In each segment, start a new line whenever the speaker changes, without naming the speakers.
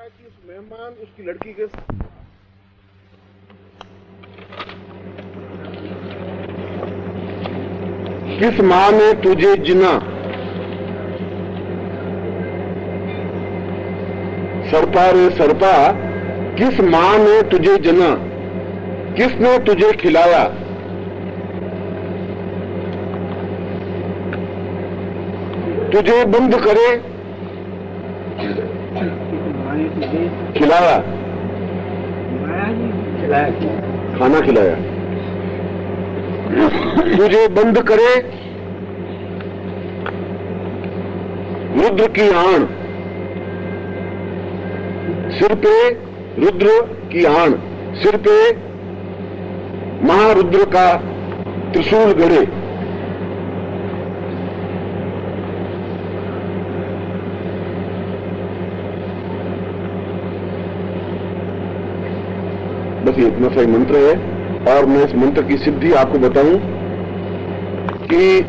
कि उस मेहमान उसकी लड़की के किस माँ ने तुझे जिना सरपा रे सरपा, किस माँ ने तुझे जना, किसने तुझे खिलाया, तुझे बंद करे खिलाया, खाना खिलाया, तुझे बंद करे रुद्र की आण, सिर पे रुद्र की आण, सिर पे महारुद्र का त्रिशूल गड़े, बस ये इतना सा ही मंत्र है। और मैं इस मंत्र की सिद्धि आपको बताऊं कि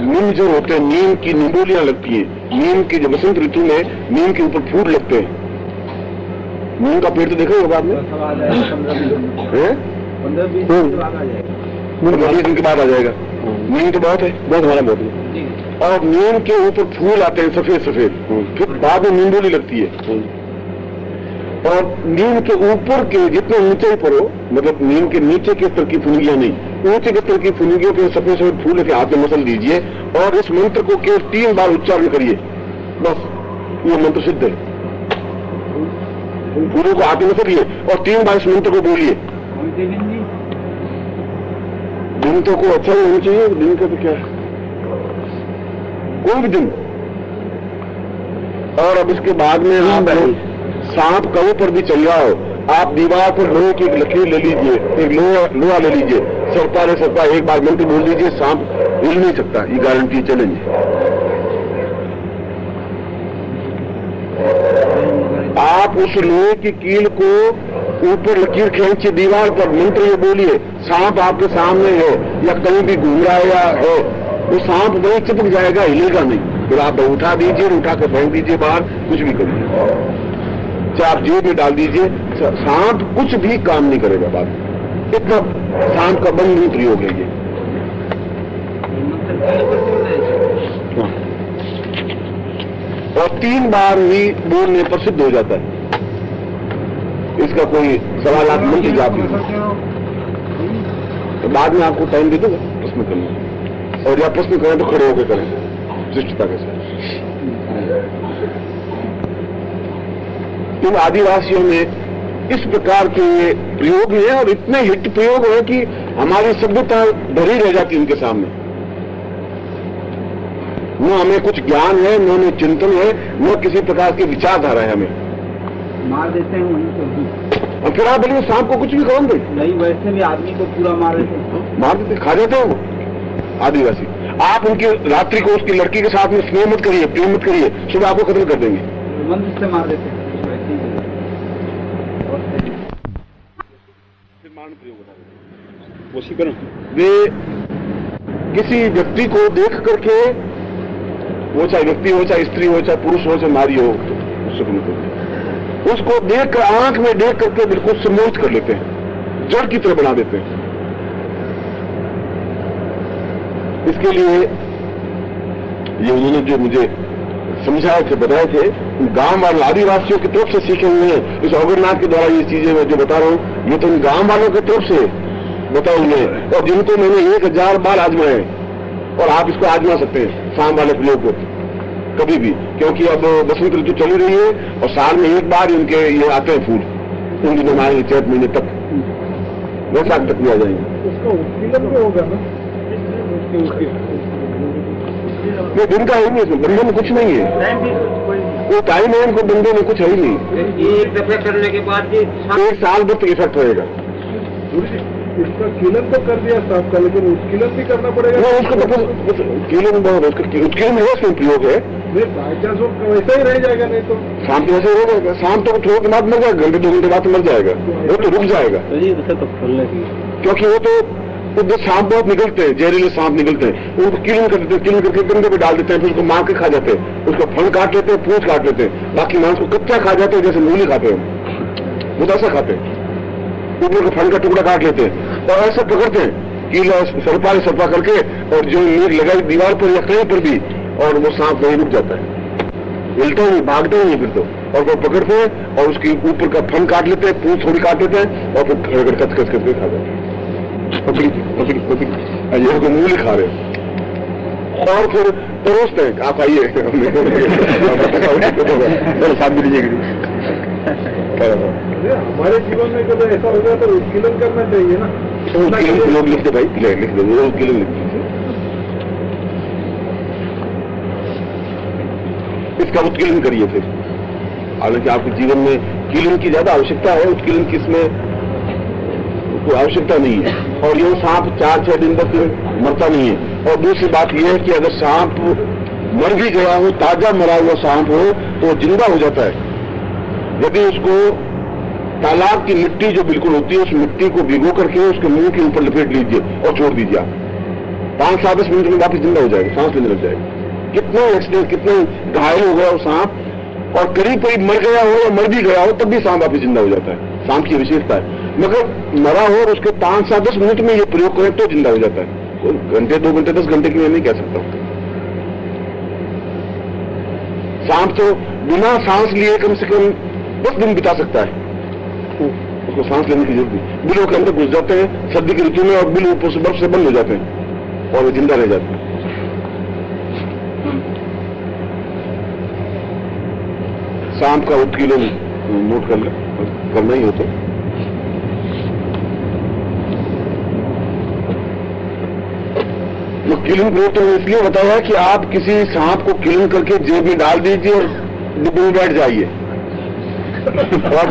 नीम जो होते हैं, नीम की निंबोलियां लगती हैं, नीम की जो बसंत ऋतु में नीम के ऊपर फूल लगते हैं। नीम का पेड़ तो देखा होगा आपने, 15-20 दिन के बाद आ जाएगा। नीम तो बहुत है, बहुत हमारा बहुत है। और नीम के ऊपर फूल आते हैं सफेद सफेद, फिर बाद में निंबोली लगती है। और नीम के ऊपर के जितने ऊंचाई पर हो, मतलब नीम के नीचे के स्तर की फुनगियां नहीं, ऊंचे के स्तर की फुनगियों के सफेद सफेद फूल के हाथ में मसल दीजिए और इस मंत्र को केवल 3 बार उच्चारण करिए, बस ये मंत्र सिद्ध है। फूलों को हाथ में मसलिए और 3 बार इस मंत्र को बोलिए। दिन तो को अच्छा ही होना चाहिए, दिन का तो क्या है, कोई भी दिन। और अब इसके बाद में आप सांप कहीं पर भी चल जाओ, आप दीवार पर लोहे की एक लकीर ले लीजिए, एक लोहा ले लीजिए, सरपा रे सरपा एक बार मंत्र बोल दीजिए, सांप हिल नहीं सकता, ये गारंटी चलेंगे। आप उस लोहे की कील को ऊपर लकीर खींचिए दीवार पर, मंत्र ये बोलिए, सांप आपके सामने है या कहीं भी घूम रहा है, वो सांप वहीं चिपक जाएगा, हिलेगा नहीं। फिर आप उठा दीजिए, उठा कर फेंक दीजिए बाहर, कुछ भी करिए, चाहे आप जेब में डाल दीजिए, सांप कुछ भी काम नहीं करेगा। बात इतना सांप का बंद प्रयोग है ये। और 3 बार ही बोलने पर सिद्ध हो जाता है। इसका कोई सवाल आप मंत्र जाप नहीं, तो बाद में आपको टाइम दे दूंगा प्रश्न करने, और या प्रश्न करें तो खड़े होकर करें शिष्टता के साथ। इन आदिवासियों में इस प्रकार के प्रयोग हैं और इतने हिट प्रयोग है कि हमारी सभ्यता डरी रह जाती उनके सामने। न हमें कुछ ज्ञान है, न हमें चिंतन है, न किसी प्रकार की विचारधारा है। हमें
मार देते हैं वहीं तो।
और फिर आप बोलिए सांप को कुछ भी कौन दे?
नहीं, वैसे भी आदमी को पूरा मार देते,
खा जाते हैं वो आदिवासी। आप उनकी रात्रि को उसकी लड़की के साथ में स्नेह मत करिए, प्रेम मत करिए, सुबह आपको खत्म कर देंगे,
मंत्र से मार देते हैं।
वे किसी व्यक्ति को देख करके, वो चाहे व्यक्ति हो, चाहे स्त्री हो, चाहे पुरुष हो, चाहे नारी हो, उसको देख कर आंख में देख करके बिल्कुल सम्मोहित कर लेते हैं, जड़ की तरह बना देते हैं। इसके लिए ये उन्होंने जो मुझे समझाए थे, बताए थे, गांव वाले आदिवासियों की तरफ से सीखे हुए हैं। इस अगरनाथ के द्वारा ये चीजें मैं जो बता रहा हूं, ये तो इन गांव वालों की तरफ से बताए हुए हैं, और जिनको मैंने 1000 बार आजमाए, और आप इसको आजमा सकते हैं शाम वाले प्रयोग को कभी भी, क्योंकि अब बसंत ऋतु चली रही है और साल में 1 बार इनके ये आते हैं फूल। उन दिनों आएंगे चैत महीने तक, वैशाख तक भी आ जाएंगे।
उसका उत्पीड़न भी होगा ना,
ये दिन का है नहीं, इसमें बंदे में कुछ नहीं है, वो टाइम है, इनको बंदे में कुछ है ही नहीं।
एक दफा करने के बाद
1 साल भर इफेक्ट होएगा।
इसका कीलन तो कर दिया सांप का, लेकिन उत्कीलन भी करना पड़ेगा।
उसको तो कीलन बहुत, उत्कीलन है, उसमें प्रयोग है,
बाई चांस वो वैसा ही रह जाएगा, नहीं तो
शाम के वैसे हो जाएगा। शाम तो थोड़े के बाद मर जाएगा, घंटे 2 घंटे बाद मर जाएगा, वो तो रुक जाएगा,
तो फूलने की,
क्योंकि वो तो तो जो सांप बहुत निकलते हैं, जहरीले सांप निकलते हैं, उनको क्लीन कर देते हैं, क्लीन करके गंदे पे डाल देते हैं, फिर उसको मार के खा जाते हैं, उसका फन काट लेते हैं, पूंछ काट लेते हैं, बाकी मांस को कच्चा खा जाते हैं, जैसे मूली खाते हैं, वो ऐसा खाते हैं, ऊपर का फन का टुकड़ा काट लेते हैं और ऐसा पकड़ते हैं कीला सरपा करके, और जो नीर लगाई दीवार पर या कहीं पर भी, और वो सांप वहीं रुक जाता है, हिलता ही नहीं, भागता ही नहीं फिर तो, और वो पकड़ते हैं और उसके ऊपर का फन काट लेते हैं, पूंछ थोड़ी काट लेते हैं और फिर कच कच करके खा जाते हैं। पकड़ी पकड़ी पकड़ी, ये को मूली खा रहे हैं और फिर परोसते हैं, आप आइए साथ भी लीजिएगा।
हमारे जीवन में कभी ऐसा हो गया तो उत्कीलन करना चाहिए ना।
लोग लिखते भाई, लिख दो, उत्कीलन लिख दीजिए। इसका उत्कीलन करिए फिर, हालांकि आपके जीवन में कीलन की ज्यादा आवश्यकता है, उत्कीलन की इसमें कोई आवश्यकता नहीं है, और ये सांप 4-6 दिन तक मरता नहीं है। और दूसरी बात यह है कि अगर सांप मर भी गया हो, ताजा मरा हुआ सांप हो, तो जिंदा हो जाता है यदि उसको तालाब की मिट्टी जो बिल्कुल होती है, उस मिट्टी को भिगो करके उसके मुंह के ऊपर लपेट लीजिए और छोड़ दीजिए, आप 5-7 मिनट में वापस जिंदा हो जाएगा, सांस लेने लग जाएगा। कितना एक्सीडेंट, कितना घायल हो गया वो सांप, और करीब करीब मर गया हो या मर भी गया हो, तब भी सांप वापस जिंदा हो जाता है। सांप की विशेषता है, मगर मरा हो और उसके 5-10 मिनट में ये प्रयोग करें तो जिंदा हो जाता है। घंटे 2 घंटे 10 घंटे की मैं नहीं कह सकता हूं। सांप तो बिना सांस लिए कम से कम 10 दिन बिता सकता है, उसको सांस लेने की जरूरत नहीं। बिलों के अंदर घुस जाते हैं सर्दी की ऋतु में, और बिल ऊपर से बर्फ से बंद हो जाते हैं और वो जिंदा रह जाते हैं। सांप का उत्कीलन नोट करना ही हो तो किलिंग प्रयोग तो इसलिए बताया कि आप किसी सांप को किलिंग करके जेब में डाल दीजिए और डिब्बे में बैठ जाइए, और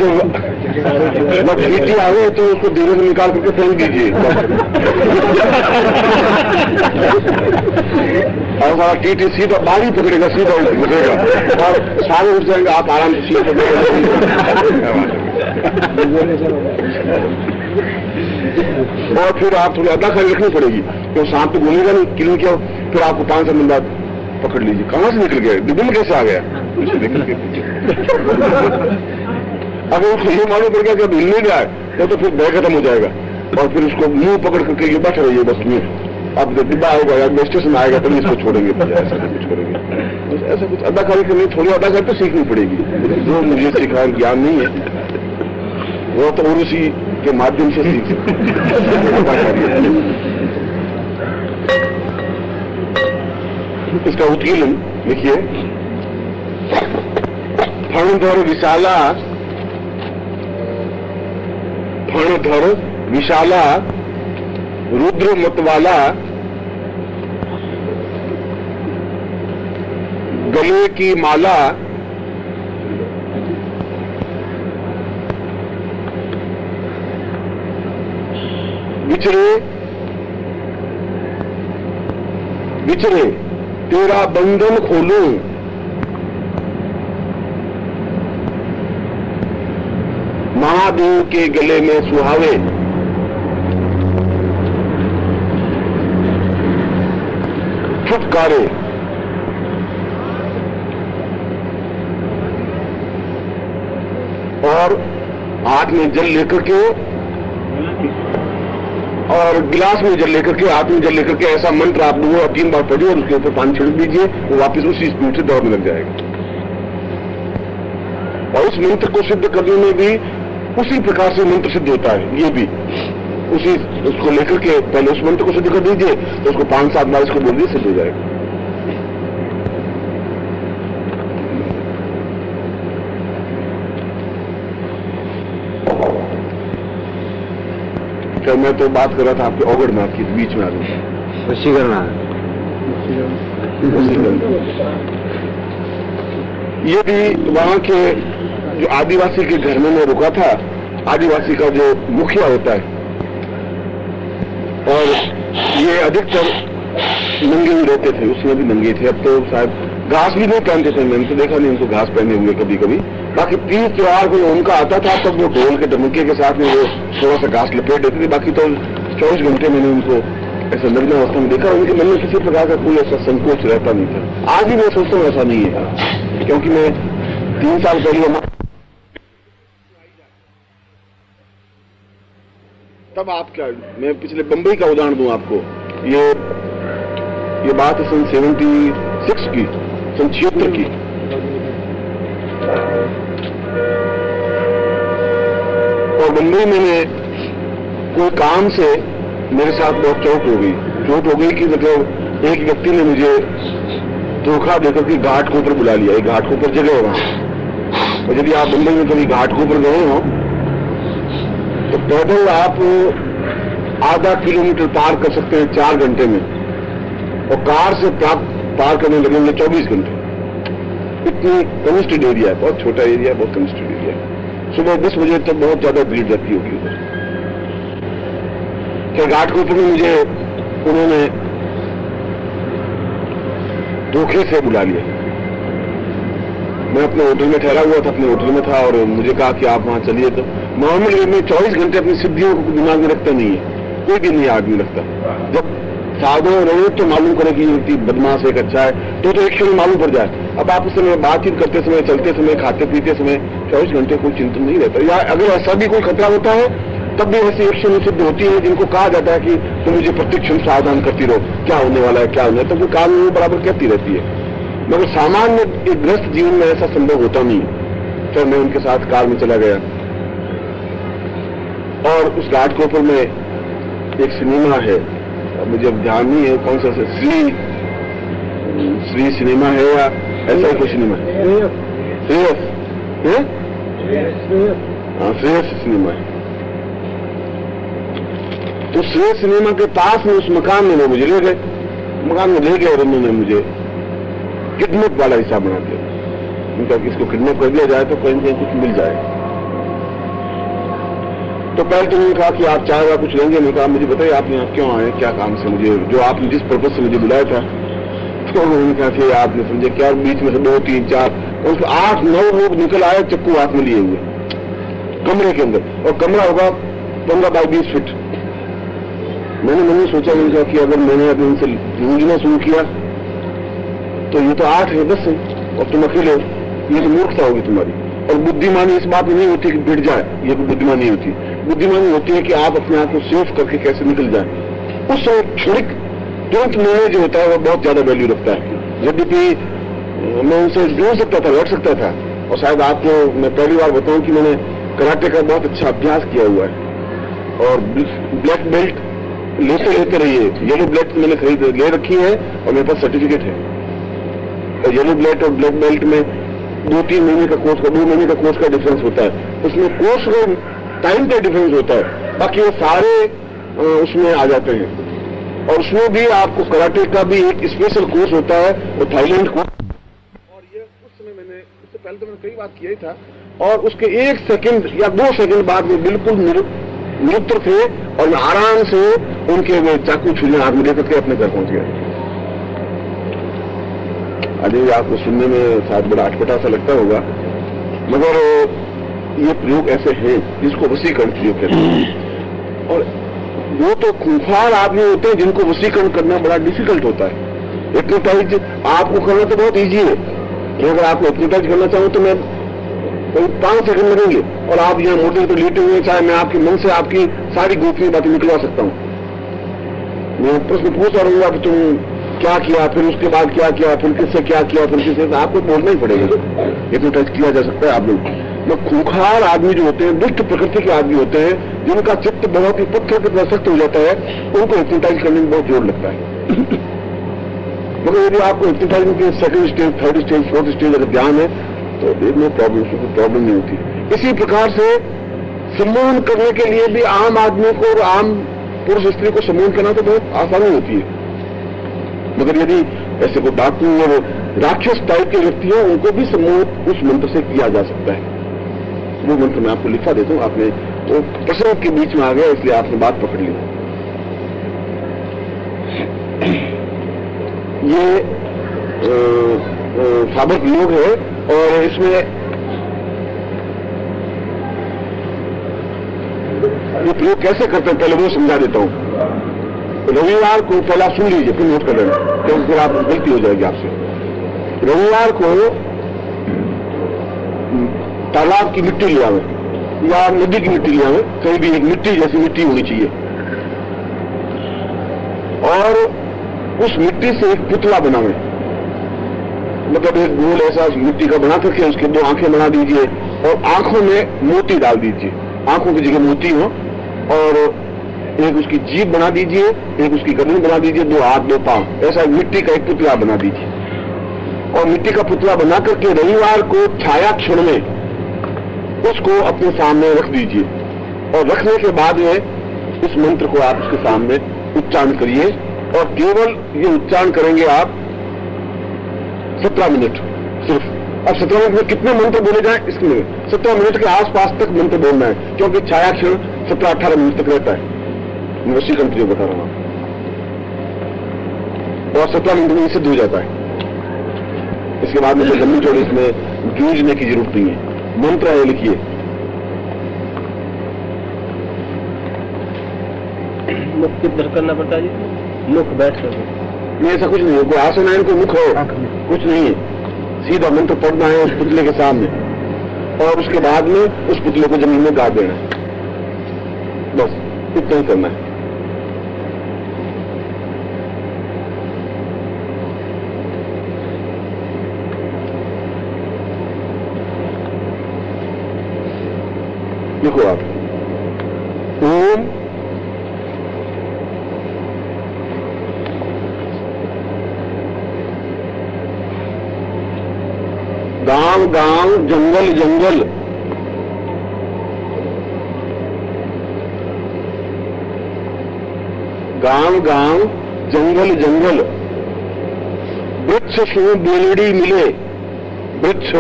जब चींटी आ गए तो उसको धीरे से निकाल करके फेंक दीजिए और सारा टीटी सीधा बारी पकड़ेगा, सीधा उठेगा और सारे उठ जाएंगे, आप आराम से सीट पर और फिर आप थोड़ी अदाकारी रखनी पड़ेगी, क्यों सांप तो घूमेगा नहीं, किलिंग किया, फिर आपको 5 मिनट बाद पकड़ लीजिए, कहां से निकल गया, डिब्बे में कैसे आ गया, अगर उसको ये मालूम पड़ गया कि अब हिलने जाए तो फिर भय खत्म हो जाएगा, और फिर उसको मुंह पकड़ करके ये बैठा रहिए बस में, अब डिब्बा आएगा या स्टेशन आएगा तभी इसको छोड़ेंगे, ऐसा कुछ करेंगे, बस ऐसा कुछ अदाकारी करनी, थोड़ी अदाकारी तो सीखनी पड़ेगी, जो मुझे सिखा ज्ञान नहीं है वो तो उर्वशी के माध्यम से सीख इसका उत्कीलन लिखिए। फणधर विशाला, फणधर विशाला रुद्र मतवाला, गले की माला, विचरे विचरे तेरा बंधन खोलूं, महादेव के गले में सुहावे, छुटकारे, और हाथ में जल लेकर के और गिलास में जल लेकर के, हाथ में जल लेकर के ऐसा मंत्र आप लोगों 3 बार पढ़िए और उसके ऊपर पानी छिड़क दीजिए, वो वापस उसी स्पीड से दौड़ने लग जाएगा। और उस मंत्र को सिद्ध करने में भी उसी प्रकार से मंत्र सिद्ध होता है, ये भी उसी उसको लेकर के पहले उस मंत्र को सिद्ध कर दीजिए तो उसको 5-7 बार इसको बोल दिए सिद्ध हो जाएगा। क्या मैं तो बात कर रहा था आपके औगड़नाथ की, बीच में आ गया वशीकरण। ये भी वहां के जो आदिवासी के घर में मैं रुका था, आदिवासी का जो मुखिया होता है, और ये अधिकतर नंगे ही रहते थे, उसमें भी नंगे थे, अब तो शायद घास भी नहीं पहनते थे, मैंने तो देखा नहीं उनको घास पहने हुए कभी कभी। बाकी 30 त्योहार को उनका आता था तब वो ढोल के धमके के साथ में वो थोड़ा सा घास लपेट देते थे, बाकी तो 24 घंटे मैंने उनको ऐसा नग्न अवस्था में देखा, उनके मन में किसी प्रकार का कोई ऐसा संकोच रहता नहीं था। आज भी मैं सोचता हूँ ऐसा नहीं है, क्योंकि मैं 3 साल पहले तब आपका, मैं पिछले बंबई का उदाहरण दूं आपको, ये बात है सन 76 की, सन 76 की। और बंबई में कोई काम से मेरे साथ बहुत चोट हो गई कि मतलब एक व्यक्ति ने मुझे धोखा देकर के घाट के ऊपर बुला लिया। एक घाट के ऊपर जगह है वहां, और यदि आप बंबई में कभी घाट के ऊपर गए हो तो पैदल आप आधा किलोमीटर पार कर सकते हैं 4 घंटे में, और कार से पार करने लगेंगे 24 घंटे। इतनी कंजेस्टेड एरिया है, बहुत छोटा एरिया, बहुत कंजेस्टेड एरिया है। सुबह 10 बजे तक बहुत ज्यादा भीड़ रहती होगी उधर। क्या घाट के ऊपर मुझे उन्होंने धोखे से बुला लिया। मैं अपने होटल में ठहरा हुआ था, अपने होटल में था, और मुझे कहा कि आप वहां चलिए। तो मामूली में 24 घंटे अपनी सिद्धियों को दिमाग में रखता नहीं है, कोई भी नहीं आदमी रखता। जब सावधान रहे तो मालूम करे कि व्यक्ति बदमाश है, अच्छा है, तो एक क्षण मालूम पड़ जाए। अब आप उस समय बातचीत करते समय, चलते समय, खाते पीते समय 24 घंटे कोई चिंतन नहीं रहता। या अगर ऐसा भी कोई खतरा होता है तब भी ऐसी एक्शन सिद्ध होती है जिनको कहा जाता है कि तुम मुझे प्रतिक्षण सावधान करती रहो, क्या होने वाला है, क्या होने है, तो वो काम वो बराबर कहती रहती है। मगर सामान्य एक ग्रस्त जीवन में ऐसा संभव होता नहीं। तो मैं उनके साथ कार में चला गया, और उस घाट के ऊपर में एक सिनेमा है, मुझे अब ध्यान नहीं है कौन सा, श्री सिनेमा है या ऐसा ही कोई सिनेमा है, श्रेयस सिनेमा है। तो श्रेयस सिनेमा के पास में उस मकान में वो मुझे ले गए, मकान में ले गए, और उन्होंने मुझे किडनैप वाला हिसाब बना दिया। उनका इसको किडनैप कर दिया जाए तो कहीं ना कहीं कुछ मिल जाए। तो पहले तो उन्होंने कहा कि आप चाय या कुछ लेंगे। मैंने कहा मुझे बताइए आप यहाँ क्यों आए, क्या काम से, मुझे जो आपने जिस पर्पज से मुझे बुलाया था। तो उन्होंने कहा कि आपने समझे क्या, बीच में से 2, 3, 4 उनको 8, 9 लोग निकल आए चक्कू हाथ में लिए हुए कमरे के अंदर, और कमरा होगा 15 बाई 20 फीट। मैंने मन में सोचा, मैंने कहा कि अगर मैंने अभी उनसे जूझना शुरू किया तो ये तो 8 है, 10 है, और तुम अकेले हो, ये तो मूर्खता होगी तुम्हारी। और बुद्धिमानी इस बात में नहीं होती कि भिड़ जाए, ये कोई बुद्धिमानी नहीं होती। बुद्धिमानी होती है कि आप अपने आप को सेफ करके कैसे निकल जाए। उस क्षणिक तुरंत निर्णय जो होता है वो बहुत ज्यादा वैल्यू रखता है। यद्यपि मैं उनसे जुड़ सकता था, लड़ सकता था, और शायद आपको मैं पहली बार बताऊं कि मैंने कराटे का बहुत अच्छा अभ्यास किया हुआ है, और ब्लैक बेल्ट लेते रहिए। येलो बेल्ट मैंने ले रखी है, और मेरे पास सर्टिफिकेट है। और येलो बेल्ट और ब्लैक बेल्ट में 2-3 महीने का कोर्स का, 2 महीने का कोर्स का डिफरेंस होता है। उसमें कोर्स का टाइम का डिफरेंस होता है, बाकी वो सारे उसमें आ जाते हैं। और उसमें भी आपको कराटे का भी एक स्पेशल कोर्स होता है, वो थाईलैंड कोर्स। और ये उस समय मैंने, उससे पहले तो मैंने कई बार किया ही था, और उसके 1 सेकंड या 2 सेकंड बाद में बिल्कुल निरुत्तर थे, और मैं आराम से उनके वो चाकू छुलने हाथ में लेकर के अपने घर पहुंच गया। अजय आपको सुनने में शायद बड़ा अटपटा सा लगता होगा, मगर ये प्रयोग ऐसे हैं जिसको वशीकरण प्रयोग कहते हैं। और वो तो खूंखार आदमी होते हैं जिनको वशीकरण करना बड़ा डिफिकल्ट होता है। हिप्नोटाइज आपको करना तो बहुत ईजी है, तो अगर आपको हिप्नोटाइज करना चाहूँ तो मैं 5 सेकंड लगेंगे, और आप यहाँ मोटे तो लेटे हुए, चाहे मैं आपके मन से आपकी सारी गोपनीय बातें निकलवा सकता हूँ। मैं प्रश्न पूछता रहूंगा कि तुम क्या किया, फिर उसके बाद क्या किया, फिर किससे क्या किया, फिर किससे, आपको बोलना ही पड़ेगा। हिप्नोटाइज किया जा सकता है आप लोग। वो खूंखार आदमी जो होते हैं, दुष्ट प्रकृति के आदमी होते हैं, जिनका चित्त बहुत ही पत्थर पर सख्त हो जाता है, उनको हिप्नोटाइज करने में बहुत जोर लगता है। मगर यदि आपको हिप्नोटाइज के 2nd stage, 3rd stage, 4th stage अगर ध्यान है तो कोई प्रॉब्लम नहीं होती। इसी प्रकार से सम्मोहन करने के लिए भी आम आदमी को और आम पुरुष स्त्री को सम्मोहन करना तो बहुत आसानी होती है। मगर यदि ऐसे कोई डाकू और राक्षस टाइप के व्यक्ति हो, उनको भी सम्मोहित उस मंत्र से किया जा सकता है। वो मंत्र मैं आपको लिखा देता हूं, आपने वो प्रसंग के बीच में आ गया इसलिए आपने बात पकड़ ली। ये साबर प्रयोग है, और इसमें ये प्रयोग कैसे करते हैं पहले वो समझा देता हूं। रविवार को पहला सुन लीजिए, फिर नोट कर लेना, क्योंकि फिर आप गलती हो जाएगी आपसे। रविवार को तालाब की मिट्टी ले आवे या नदी की मिट्टी ले आवे, कहीं भी एक मिट्टी जैसी मिट्टी होनी चाहिए, और उस मिट्टी से एक पुतला बनावे, मतलब एक गोल ऐसा मिट्टी का बना करके उसके 2 आंखें बना दीजिए और आंखों में मोती डाल दीजिए, आंखों की जगह मोती हो, और एक उसकी जीभ बना दीजिए, एक उसकी गर्दन बना दीजिए, 2 हाथ 2 पांव, ऐसा मिट्टी का एक पुतला बना दीजिए। और मिट्टी का पुतला बना करके रविवार को छाया क्षण में उसको अपने सामने रख दीजिए, और रखने के बाद में इस मंत्र को आप उसके सामने उच्चारण करिए, और केवल ये उच्चारण करेंगे आप 17 मिनट सिर्फ। अब 17 मिनट में कितने मंत्र बोले जाए इसमें 17 मिनट के आसपास तक मंत्र बोलना है, क्योंकि छाया क्षण 17-18 मिनट तक रहता है, मैं वसी कंट्री बता रहा हूं, और 17 मिनट में सिद्ध हो जाता है। इसके बाद में लंबी चौड़ी इसमें जूझने की जरूरत नहीं है, मंत्र है, लिखिए।
मुख किधर करना पड़ता है जी? मुख बैठ कर
नहीं, ऐसा कुछ नहीं है, कोई आसन है, कोई मुख हो, कुछ नहीं है, सीधा मंत्र पढ़ना है उस पुतले के सामने, और उसके बाद में उस पुतले को जमीन में गाड़ देना है, बस इतना ही करना है। देखो आप, ओम गांव गांव जंगल जंगल, गांव गांव जंगल जंगल, वृक्ष सु बेलड़ी मिले, वृक्ष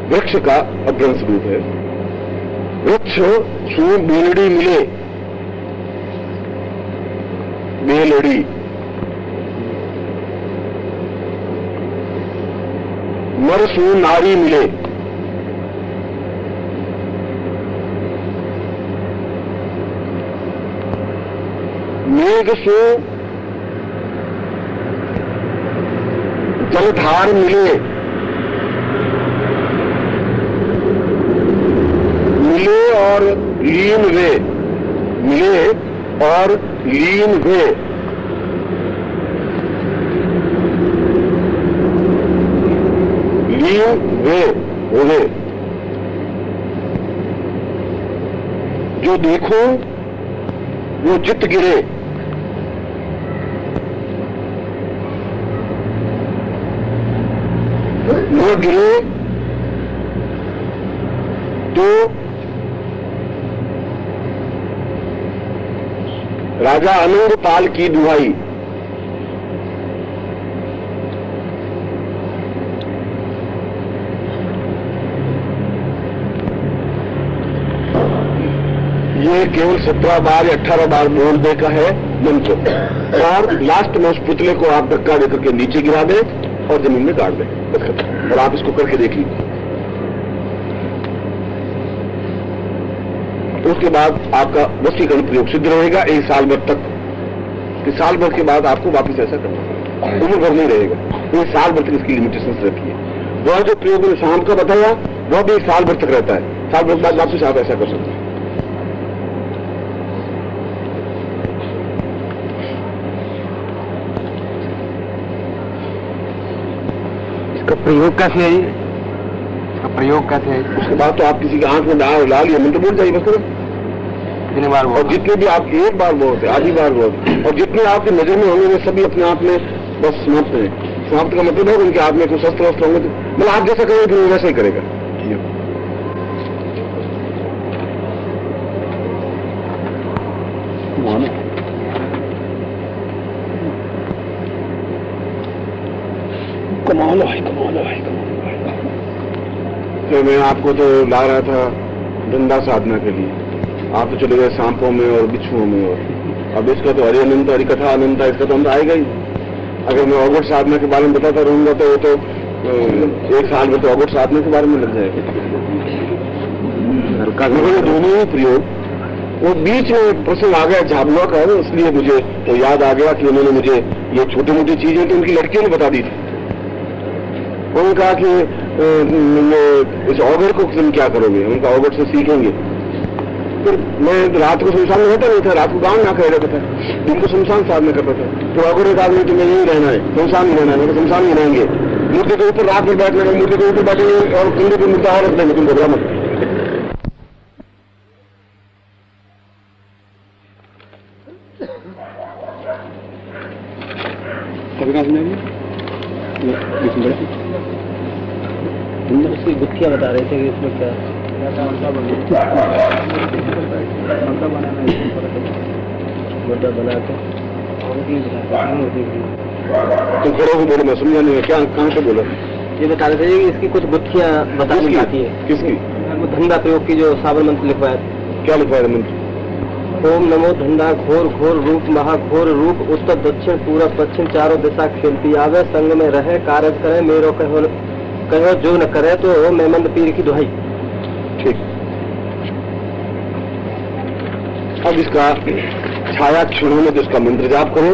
वृक्ष का अभ्रंश रूप है, वृक्ष सु बेलड़ी मिले, बेलड़ी, नर सु नारी मिले, मेघ सु जलधार मिले, मिले और लीन वे, मिले और लीन वे, लीन वे होवे, जो देखो वो चित्त गिरे, वो गिरे तो राजा अनंग पाल की दुहाई, ये केवल 17 बार या 18 बार बोलने का है मंत्र, और लास्ट में उस पुतले को आप धक्का देकर के नीचे गिरा दें और जमीन में गाड़ दें, और आप इसको करके देख लीजिए। उसके बाद आपका वशीकरण प्रयोग सिद्ध रहेगा 1 साल भर तक। इस साल भर के बाद आपको वापस ऐसा करना है, उम्र भर नहीं रहेगा, 1 साल भर तक इसकी लिमिटेशन रखी है। वह जो प्रयोग मैंने शाम का बताया वह भी 1 साल भर तक रहता है, साल भर बाद वापस आप ऐसा कर सकते हैं।
इसका प्रयोग कैसे है? इसका प्रयोग कैसे है?
उसके बाद तो आप किसी की आंख में ला लिया मंत्र बोल जाइए बस,
कितनी बार
और जितने भी आप 1 बार बोलते, आधी बार बोलते, और जितने आपकी नजर में होंगे वे सभी अपने आप में बस समाप्त है। समाप्त का मतलब है उनके हाथ में कुछ शस्त्र वस्त्र होंगे, मतलब आप जैसा करेंगे वो वैसा ही करेगा।
कमाल है, कमाल है, कमाल है।
तो मैं आपको तो ला रहा था धंधा साधना के लिए, आप तो चले गए सांपों में और बिच्छुओं में, और अब इसका तो हरि अनंत हरि कथा अनंत, इसका तो हम आएगा ही। अगर मैं अवगुण साधना के बारे में बताता रहूंगा तो वो तो 1 साल में तो अवगुण साधना के बारे में लग जाएगा। दोनों ही प्रयोग वो बीच में प्रसंग आ गया झाबुआ का, इसलिए मुझे तो याद आ गया कि उन्होंने मुझे ये छोटी मोटी चीजें तो उनकी लड़कियों ने बता दी थी। उन्होंने कहा कि इस ऑगर को तुम क्या करोगे, उनका ऑगर से सीखेंगे। फिर मैं रात को शमशान में रहता नहीं था, रात को गाँव में आकर रहता था, दिन को शमशान साहब में करता था। फिर ऑगर एक आदमी तुम्हें यहीं रहना है, शमशान में रहना है, तो शमशान में रहेंगे, मूर्ति के ऊपर रात में बैठना है, मूर्ति के ऊपर बैठेंगे और कंधे पर मुद्दा और रख देंगे, तुम घबरा मत।
उसकी गुत्थियां बता रहे थे कि इसमें क्या मुद्दा बना के
तुम खड़े हो बोलो, मैं समझा नहीं, क्या कहाँ से बोलो?
ये बता रहे थे कि इसकी कुछ गुत्थियां बतानी जाती है।
किसकी?
वो धंधा प्रयोग की जो साबर मंत्र लिखवाया था।
क्या लिखवाया मंत्र?
ओम नमो धंधा घोर घोर रूप महाघोर रूप उत्तर दक्षिण पूरब पश्चिम चारों दिशा खेलती आवे संग में रहे कारज करे मेरो कहो जो न करे तो मैं मंद पीर की दुहाई।
ठीक, अब इसका छाया क्षणों में जिसका मंत्र जाप करें,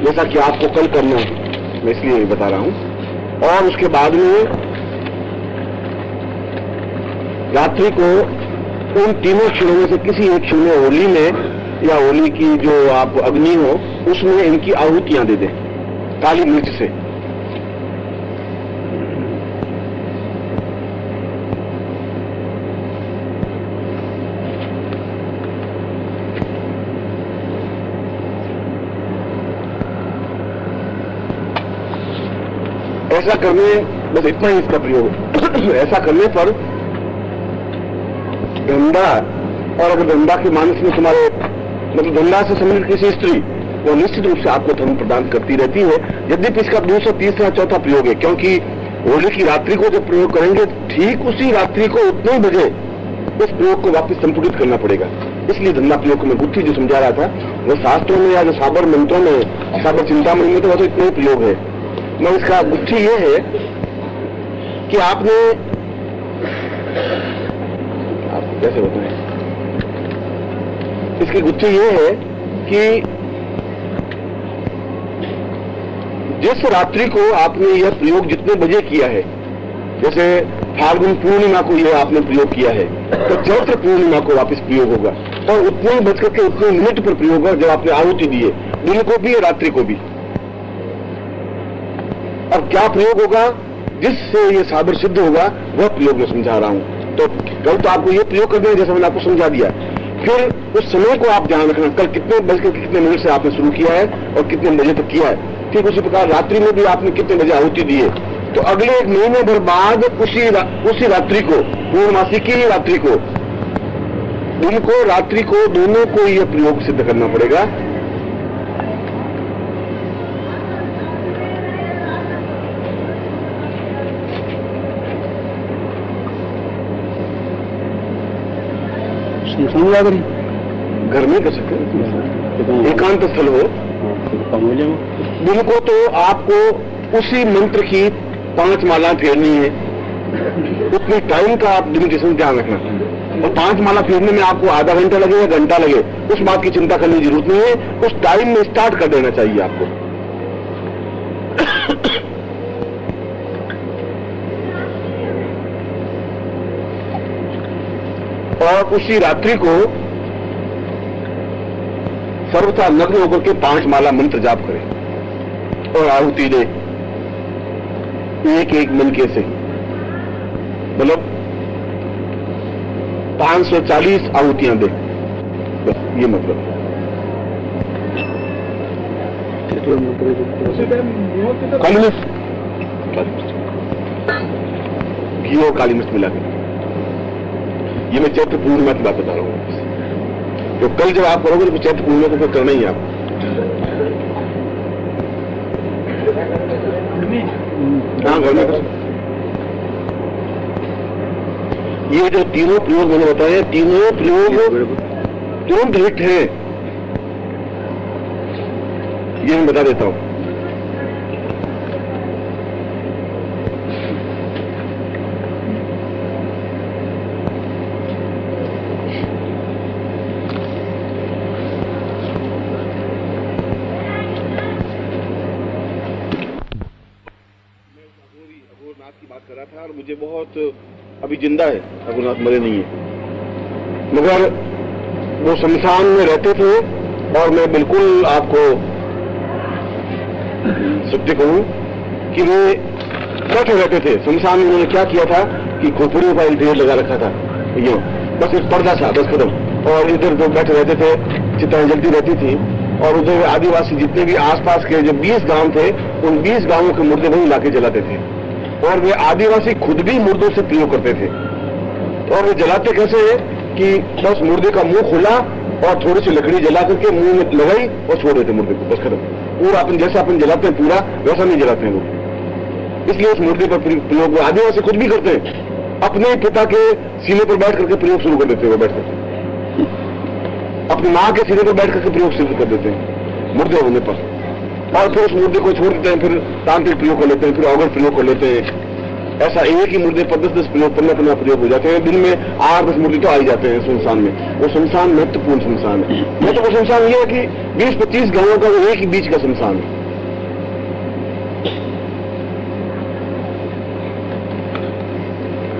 जैसा कि आपको कल करना है, मैं इसलिए ये बता रहा हूं। और उसके बाद में रात्रि को उन तीनों क्षणों में से किसी एक क्षण में होली में या होली की जो आप अग्नि हो उसमें इनकी आहुतियां दे दें काली मिर्च से। ऐसा करने, बस इतना ही इसका प्रयोग ऐसा करने पर धंधा, और अगर धंधा के मानस में तुम्हारे मतलब धंधा से संबंधित किसी स्त्री, वो निश्चित रूप से आपको धन प्रदान करती रहती है। यद्यपि इसका दूसरा तीसरा चौथा प्रयोग है, क्योंकि होली की रात्रि को जब प्रयोग करेंगे ठीक उसी रात्रि को उतने ही बजे उस प्रयोग को वापस संपुटित करना पड़ेगा। इसलिए धंधा प्रयोग को मैं गुत्थी जो समझा रहा था, वो शास्त्रों में या जो साबर मंत्रों में, साबर चिंतामणि में तो वो तो इतना ही प्रयोग है। मैं इसका गुत्थी ये है कि आपने, आपको कैसे बताएं, इसकी गुत्थी ये है कि जिस रात्रि को आपने यह प्रयोग जितने बजे किया है, जैसे फाल्गुन पूर्णिमा को यह आपने प्रयोग किया है, तो चैत्र पूर्णिमा को वापस प्रयोग होगा और उतने ही बजकर के उतने मिनट पर प्रयोग होगा जब आपने आहुति दी है, दिन को भी रात्रि को भी। और क्या प्रयोग होगा जिससे ये साबर सिद्ध होगा, वह प्रयोग मैं समझा रहा हूं। तो कल तो आपको ये प्रयोग करना है जैसा मैंने आपको समझा दिया। फिर उस समय को आप ध्यान रखना, कल कितने बज के कितने मिनट से आपने शुरू किया है और कितने बजे तक किया है। ठीक उसी प्रकार रात्रि में भी आपने कितने बजे आहुति दी है, तो अगले एक महीने भर बाद उसी रात्रि को, पूर्णमासी की रात्रि को, दिन को रात्रि को, दोनों को यह प्रयोग सिद्ध करना पड़ेगा। घर में कर सकते हैं, एकांत स्थल हो। दिन को तो आपको उसी मंत्र की 5 माला फेरनी है, उतने टाइम का आप दिन के समय ध्यान रखना। और 5 माला फेरने में आपको आधा घंटा लगे या घंटा लगे, उस बात की चिंता करने की जरूरत नहीं है, उस टाइम में स्टार्ट कर देना चाहिए आपको। और उसी रात्रि को सर्वथा नग्न होकर के 5 माला मंत्र जाप करें और आहुति दे एक मनके से, मतलब 540 आहुतियां दे, बस ये मतलब। काली मिर्च, घी और काली मिर्च मिला के, ये मैं चैत्र पूर्णिमा की बात बता रहा हूँ। तो कल जब आप करोगे तो चैत्र पूर्णिमा को फिर करना ही आप। हाँ, घर में ये जो तीनों प्रयोग मैंने बताए, तीनों प्रयोग तुरंत हिट है, ये मैं बता देता हूं। लगा था और मुझे बहुत अभी जिंदा है, रघुनाथ मरे नहीं है, मगर वो शमशान में रहते थे और मैं बिल्कुल आपको सत्य कहूं कि वे बैठे रहते थे शमशान में। उन्होंने क्या किया था कि खोपड़ियों का एक ढेर लगा रखा था, ये बस एक पर्दा था, बस खत्म, और इधर जो बैठे रहते थे चिताएं जलती रहती थी, और उधर आदिवासी जितने भी आसपास के जो 20 गांव थे उन 20 गांवों के मुर्दे वहीं लाके जलाते थे, और वे आदिवासी खुद भी मुर्दों से प्रयोग करते थे। और वे जलाते कैसे है कि बस मुर्दे का मुंह खुला और थोड़ी सी लकड़ी जला करके मुंह में लगाई और छोड़ देते मुर्दे को, बस खत्म। पूरा अपन जैसा अपन जलाते हैं पूरा वैसा नहीं जलाते हैं वो, इसलिए उस मुर्दे पर प्रयोग आदिवासी खुद भी करते हैं, अपने पिता के सीने पर बैठ करके प्रयोग शुरू कर देते हैं, वो बैठ करके अपनी माँ के सीने पर बैठ करके प्रयोग शुरू कर देते हैं मुर्दे होने पर, और फिर उस मुर्दे को छोड़ देते हैं, फिर तांत्रिक प्रयोग कर लेते हैं, फिर औगण प्रयोग कर लेते हैं। ऐसा एक ही मुर्दे पर 10-10 प्रयोग, 15-15 प्रयोग हो जाते हैं, दिन में 8-10 मुर्दे तो आ ही जाते हैं शमशान में। वो शमशान महत्वपूर्ण शमशान है। मैं तो वो शमशान ये है कि 20-25 गांवों का वो एक ही बीच का शमशान है।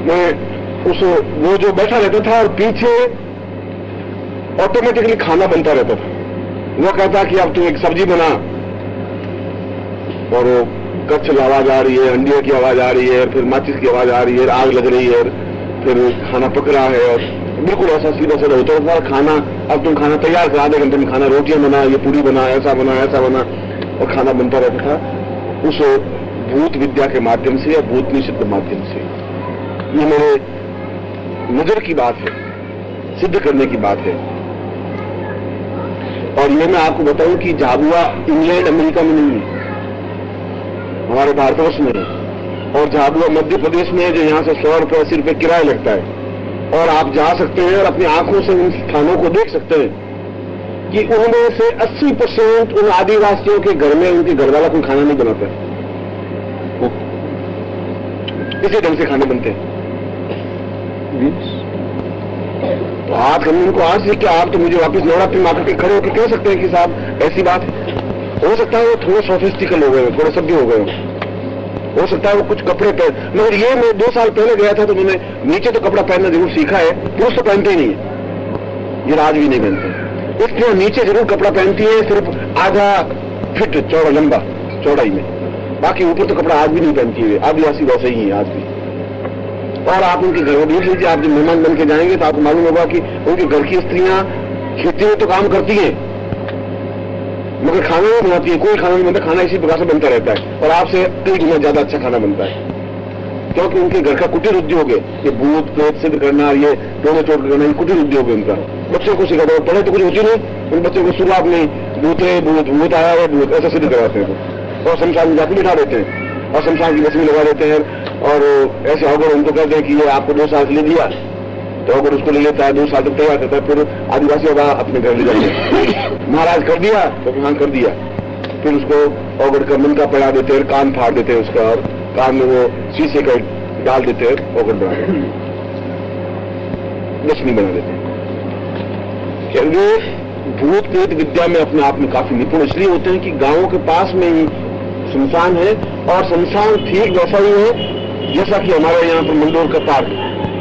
मैं उस वो जो बैठा रहता था और पीछे ऑटोमेटिकली खाना बनता रहता था। वो कहता कि अब तू एक सब्जी बना, और वो कच्छ आवाज आ रही है, अंडिया की आवाज आ रही है, फिर माचिस की आवाज आ रही है, आग लग रही है, फिर खाना पक रहा है, और बिल्कुल ऐसा सीधा साधा होता था खाना। अब तुम खाना तैयार कर, आधे घंटे में खाना, रोटियां बना, ये पूरी बना, ऐसा बना, ऐसा बना, और खाना बनता रहता था उस भूत विद्या के माध्यम से या भूत निषिद्ध माध्यम से। ये मेरे नजर की बात है, सिद्ध करने की बात है। और ये मैं आपको बताऊं कि झाबुआ इंग्लैंड अमेरिका में नहीं है, हमारे भारतवर्ष में है, और झाबुआ मध्य प्रदेश में है, जो यहाँ से 100 रुपये 80 रुपये किराया लगता है। और आप जा सकते हैं और अपनी आंखों से उन स्थानों को देख सकते हैं कि उनमें से 80% उन आदिवासियों के घर में उनके घर वाला कोई खाना नहीं बनाता है, इसी ढंग से खाने बनते हैं। तो आज हम उनको आज से, कि आप तो मुझे वापस नवरात्रि में आकर के खड़े होकर कह सकते हैं कि साहब ऐसी बात है। हो सकता है वो थोड़े सोफिस्टिकल हो गए, थोड़े सभ्य हो गए, हो सकता है वो कुछ कपड़े पहन, मगर ये मैं 2 साल पहले गया था तो मैंने नीचे तो कपड़ा पहनना जरूर सीखा है, पुरुष तो पहनते ही नहीं है, ये आज भी नहीं पहनते। इसलिए नीचे जरूर कपड़ा पहनती है, सिर्फ आधा फिट चौड़ा लंबा चौड़ाई में, बाकी ऊपर तो कपड़ा आज भी नहीं पहनती है। आदिवासी वैसे ही है आज भी। और आप उनके घर में देख लीजिए, आप जब मेहमान बन के जाएंगे तो आपको मालूम होगा कि उनके घर की स्त्रियां खेती में तो काम करती हैं मगर खाना नहीं बनाती है, कोई खाना नहीं बनता, खाना इसी प्रकार से बनता रहता है, और आपसे कई गुना ज्यादा अच्छा खाना बनता है, क्योंकि उनके घर का कुटीर उद्योग है। ये भूत प्रेत सिद्ध करना, ये टोने चोट करना, ये कुटीर उद्योग है उनका। बच्चों को सिखाते हैं, पढ़े तो कुछ होती नहीं, उन बच्चों को शुरुआत में भूत है, भूत भूत आया है, भूत ऐसा सिद्ध कराते हैं, और शमशान में जाकर बिठा देते हैं और शमशान की रस्मी लगा देते हैं। और ऐसे अगर उनको कहते हैं कि ये आपको 2 साल ले दिया, तो अगर उसको ले लेता है 2 साल तक तैयार करता है, फिर आदिवासी होगा अपने घर ले जाएंगे, महाराज कर दिया तो हाँ कर दिया, फिर उसको अगर का मन का पड़ा देते हैं, कान फाड़ देते हैं उसका, और कान में वो शीशे का डाल देते हैं, अगर बना देते हैं, रश्मि बना देते हैं। भूत प्रेत विद्या में अपने आप में काफी निपुण इसलिए होते हैं कि गांवों के पास में ही शमशान है, और शमशान ठीक वैसा ही है जैसा कि हमारे यहाँ पर मंडोर का पार्क,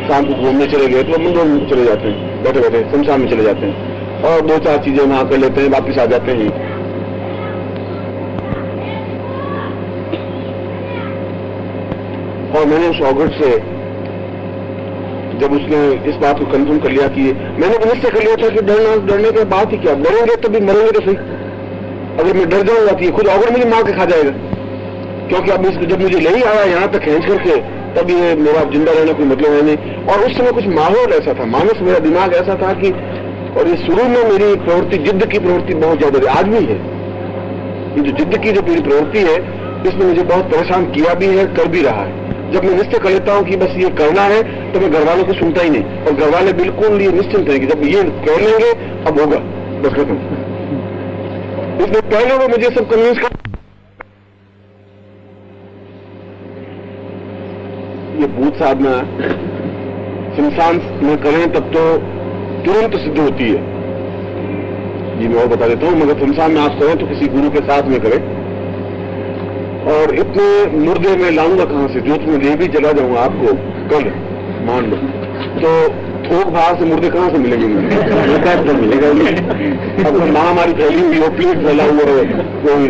शाम को घूमने चले गए तो मंडोर में चले जाते हैं, बैठे बैठे शमशान में चले जाते हैं, और 2-4 चीजें वहां कर लेते हैं, वापिस आ जाते हैं। और मैंने उस ऑगट से जब उसने इस बात को कंफर्म कर लिया कि मैंने निश्चय कर लिया था कि डरने के बाद ही क्या, डरेंगे तभी मरेंगे तो सही। अगर मैं डर जाऊंगा तो ये खुद ऑगट मुझे मार के खा जाएगा, क्योंकि अब जब मुझे ले ही आया यहाँ तक खींच करके, तब ये मेरा जिंदा रहने कोई मतलब है नहीं। और उस समय कुछ माहौल ऐसा था, मानस मेरा दिमाग ऐसा था कि, और ये शुरू में मेरी प्रवृत्ति, जिद्द की प्रवृत्ति बहुत ज्यादा आज भी है। ये जो जिद्द की जो मेरी प्रवृत्ति है, इसने मुझे बहुत परेशान किया भी है, कर भी रहा है। जब मैं निश्चय कर लेता हूँ कि बस ये करना है, तो मैं घर वालों को सुनता ही नहीं, और घर वाले बिल्कुल ये निश्चिंत है कि जब ये कर लेंगे अब होगा, बस खत्म। इसलिए पहले वो मुझे सब कन्विंस कर, ये भूत साधना शमशान में करें तब तो तुरंत सिद्ध होती है, ये मैं और बता देता हूँ। मगर शमशान में आप करें तो किसी गुरु के साथ में करें, और इतने मुर्दे में लाऊंगा कहां से, जो तुम्हें ले भी चला जाऊंगा आपको कल मान लो, तो थोक भाव से मुर्दे कहां से मिलेंगे मुझे? तो मिलेगा अब महामारी फैली हुई हो, पीठ फैला हुआ है कोई,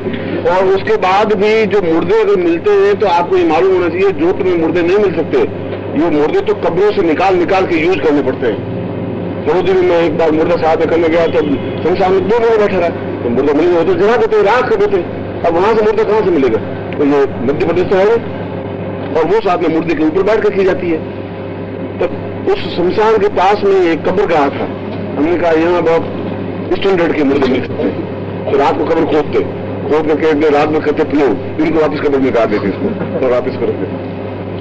और उसके बाद भी जो मुर्दे अगर मिलते हैं तो आपको ये मालूम होना चाहिए, जो तुम्हें मुर्दे नहीं मिल सकते, ये मुर्दे तो कब्रों से निकाल निकाल के यूज करने पड़ते हैं। सऊदी में मैं एक बार मुर्दा साहब में करने गया तो शमशान में 2 महीने बैठा रहा, तो मुर्दा मिल गए तो जला देते, राख कर देते, अब वहां से मुर्दा कहां से मिलेगा? तो ये मध्य प्रदेश से है, और वो साथ में मुर्दे के ऊपर बैठ कर की जाती है। तब उस शमशान के पास में एक कब्र कहा था, हमने कहा यहाँ बहुत स्टैंडर्ड के मुर्दे मिल सकते हैं, तो रात को कब्र खोदते, खोद करके एक रात में करते पियो, इनको वापस कब्र में गाड़ देते इसको और वापस कर देते।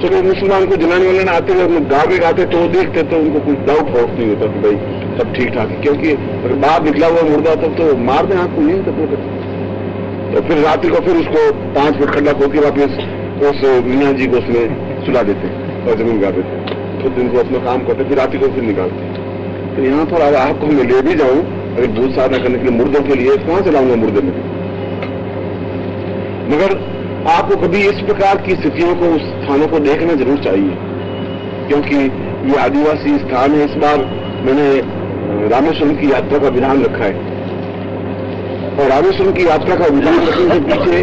चलो मुसलमान को जलाने वाले ना आते हुए गावे गाते तो वो देखते तो उनको कुछ डाउट फाउट नहीं होता कि भाई सब ठीक ठाक है, क्योंकि अगर बाहर निकला हुआ मुर्दा तब तो मार दें आपको नहीं तब। तो फिर रात्रि को फिर उसको 5 फुट खड्डा खोद के वापस उस मियाँ जी को उसमें सुला देते और जमीन गाड़ देते, तो दिन को अपना काम करते, फिर रात्रि को फिर निकालते। तो यहाँ पर अगर आपको मैं ले भी जाऊं अगर दूध साधना करने के लिए मुर्दों के लिए, कहां से लाऊंगा मुर्दे में? मगर आपको कभी इस प्रकार की स्थितियों को, उस स्थानों को देखना जरूर चाहिए, क्योंकि ये आदिवासी स्थान है। इस बार मैंने रामेश्वरम की यात्रा का विधान रखा है, और रामेश्वरम की यात्रा का विधान रखने के पीछे